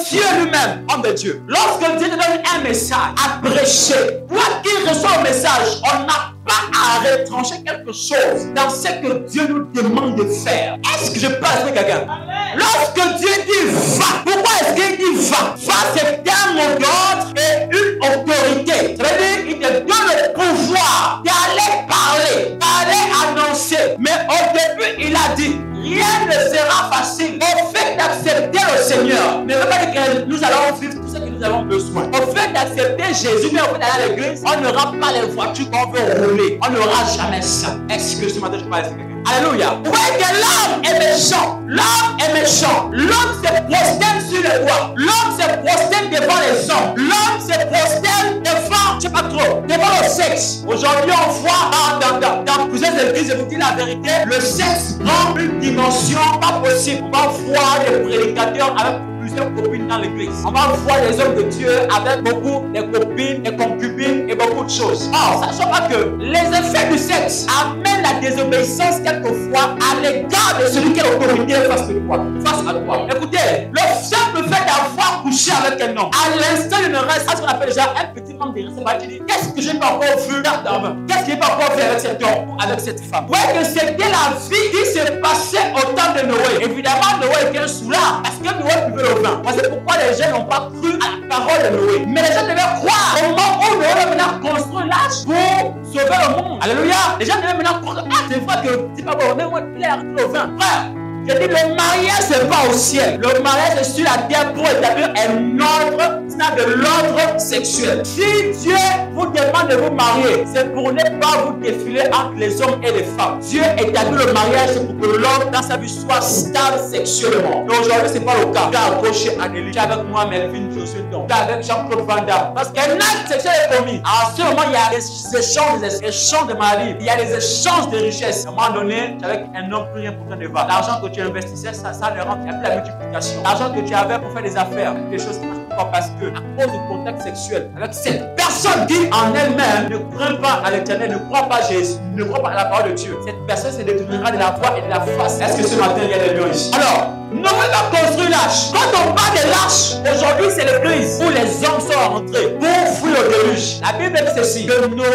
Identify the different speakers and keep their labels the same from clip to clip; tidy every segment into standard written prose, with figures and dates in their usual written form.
Speaker 1: Dieu lui-même, homme de Dieu, lorsque Dieu te donne un message à prêcher, toi qui reçois le message, on n'a pas à retrancher quelque chose dans ce que Dieu nous demande de faire. Est-ce que je parle avec quelqu'un? Lorsque Dieu dit va, pourquoi est-ce qu'il dit va? Va, c'est un mot d'ordre et une autorité. Ça veut dire qu'il te donne le pouvoir d'aller parler, d'aller annoncer. Mais au début, il a dit rien ne sera facile. Au fait d'accepter le Seigneur, ne veut pas dire que nous allons vivre tout ce que nous avons besoin. Au fait d'accepter Jésus, mais au fait d'aller à l'église, on n'aura pas les voitures qu'on veut rouler. On n'aura jamais ça. Est-ce que ce matin je parle avec quelqu'un? Alléluia. Vous voyez que l'homme est méchant. L'homme est méchant. L'homme se prosterne sur les doigts. L'homme se prosterne devant les hommes. L'homme se prosterne devant, je sais pas trop, devant le sexe. Aujourd'hui, on voit dans plusieurs églises, je vous dis la vérité, le sexe prend une dimension pas possible. On va voir des prédicateurs avec plusieurs copines dans l'église. On va voir les hommes de Dieu avec beaucoup de copines, des concubines et beaucoup de choses. Or, sachant pas que les effets du sexe amènent la désobéissance quelquefois à l'égard de celui qui est l'autorité face à toi. Écoutez, le simple fait d'avoir couché avec un homme, à l'instant il ne reste ce qu'on appelle déjà un petit manque de respect. Tu dis, qu'est-ce que j'ai pas encore vu d'homme? Qu'est-ce que j'ai pas encore vu avec cet homme ou avec cette femme? Ouais, que c'était la vie qui se passait au temps de Noé. Évidemment, Noé était un soulard parce que Noé buvait le vin. C'est pourquoi les gens n'ont pas cru à la parole de Noé. Mais les gens devaient croire au moment où Noé va maintenant construire l'arche pour sauver le monde. Alléluia. Les gens devaient maintenant croire. Ah, c'est vrai que c'est pas bon. Mais moi, il est arrivé au vin. Frère, je dis, le mariage, c'est pas au ciel. Le mariage est sur la terre pour établir un ordre, c'est de l'ordre sexuel. Si Dieu vous demande de vous marier, c'est pour ne pas vous défiler entre les hommes et les femmes. Dieu établit le mariage pour que l'homme dans sa vie soit stable sexuellement. Mais aujourd'hui, c'est pas le cas. Tu as accroché Anélie, tu es avec moi, Melvin Josué, tu es avec Jean-Claude Van Damme. Parce qu'un acte sexuel est commis. À ce moment, il y a des échanges de maris, il y a des échanges de richesses. À un moment donné, tu es avec un homme plus important de va. L'argent que tu investissais, ça ne rentre, il n'y a plus la multiplication. L'argent que tu avais pour faire des affaires, des choses qui marchent pas parce que, à cause du contact sexuel avec cette personne qui en elle-même ne craint pas à l'éternel, ne croit pas à Jésus, ne croit pas à la parole de Dieu, cette personne se détournera de la voie et de la face. Est-ce que ce matin il y a des lions ici? Alors, Noé va construire l'arche. Quand on parle de l'arche, aujourd'hui c'est l'église où les hommes sont rentrés pour fuir le déluge. La Bible dit ceci, que Noé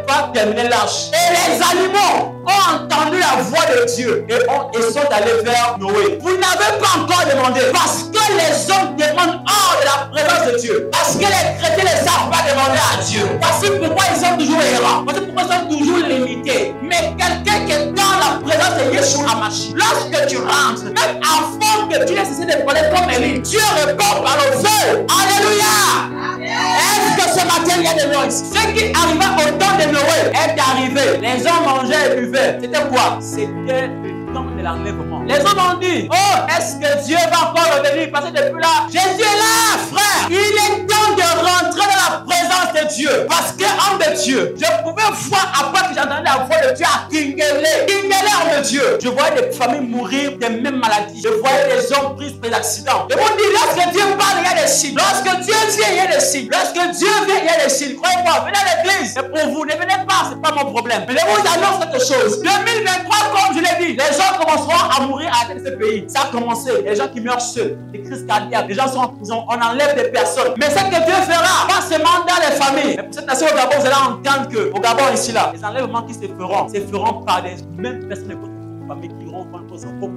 Speaker 1: va terminer l'arche. Et les animaux ont entendu la voix de Dieu et sont allés vers Noé. Vous n'avez pas encore demandé parce que les hommes demandent hors de la présence de Dieu. Parce que les chrétiens ne savent pas demander à Dieu. Voici pourquoi ils sont toujours errants. Voici pourquoi ils sont toujours limités. Mais quelqu'un qui est dans la présence de Yeshua HaMashiach, lorsque tu rentres, même avant que tu aies cessé de parler comme Élie, Dieu répond par le feu. Alléluia. Est-ce que ce matin il y a des noix? Ce qui arriva au temps de Noé est arrivé. Les hommes mangeaient et buvaient. C'était quoi? C'était le temps de l'enlèvement. Les hommes ont dit, oh, est-ce que Dieu va encore revenir? Parce que depuis là, Jésus est là, frère. Il est temps de rentrer dans la présence de Dieu. Parce que, homme de Dieu, je pouvais voir après que j'entendais la voix de Dieu à Kingele. Kingele, homme de Dieu. Je voyais des familles mourir des mêmes maladies. Je voyais des hommes pris par des accidents. Je vous dis, lorsque Dieu parle, il y a des signes. Lorsque Dieu vient, il y a des signes. Lorsque Dieu vient, il y a des signes. Croyez-moi, venez à l'église. C'est pour vous. Ne venez pas, c'est pas mon problème. Mais je vous annonce quelque chose. 2023, comme je l'ai dit, les gens commenceront à mourir à la tête de ce pays. Ça a commencé. Les gens qui meurent seuls, des crises cardiaques, les gens sont en prison, on enlève des personnes. Mais ce que Dieu fera, pas seulement dans les familles. Mais pour cette nation au Gabon, vous allez entendre qu'au Gabon, ici, là, les enlèvements qui se feront par les mêmes personnes de votre famille qui iront prendre vos enfants.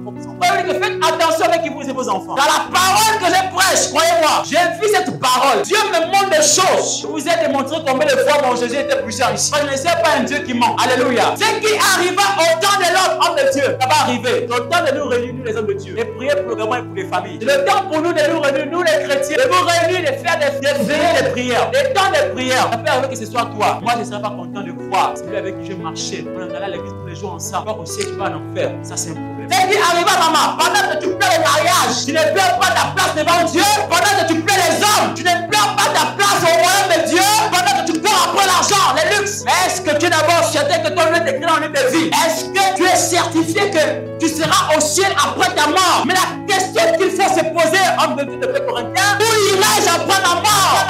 Speaker 1: Faites attention avec qui vous et vos enfants. Dans la parole que je prêche, croyez-moi, j'ai vu cette parole. Dieu me montre des choses. Je vous ai démontré combien de fois mon Jésus était puissant ici. Je ne sais pas un Dieu qui ment. Alléluia. Ce qui arriva au temps de l'homme, homme de Dieu, ça va arriver. Le temps de nous réunir, nous les hommes de Dieu, et prier pour le Gabon et pour les familles. C'est le temps pour nous de nous réunir, nous les chrétiens, de nous réunir, de faire des veillées de prières. Des temps de prière. Ça peut arriver que ce soit toi. Moi, je ne serais pas content de voir celui avec qui je marchais. On est allé à l'église tous les jours ensemble. Au ciel, tu vas en enfer. Ça, c'est un problème. Ce qui arrive à maman, pendant que tu plais le mariage, tu ne pleures pas ta place devant Dieu. Pendant que tu plais les hommes, tu ne pleures pas ta place au royaume de Dieu. Pendant que tu cours après l'argent, les luxes. Est-ce que tu es d'abord certain que ton nom est écrit dans le livre de vie? Est-ce que tu es certifié que tu seras au ciel après ta mort? Mais la question qu'il faut se poser, homme de Dieu de Corinthiens, où irai-je après ma mort?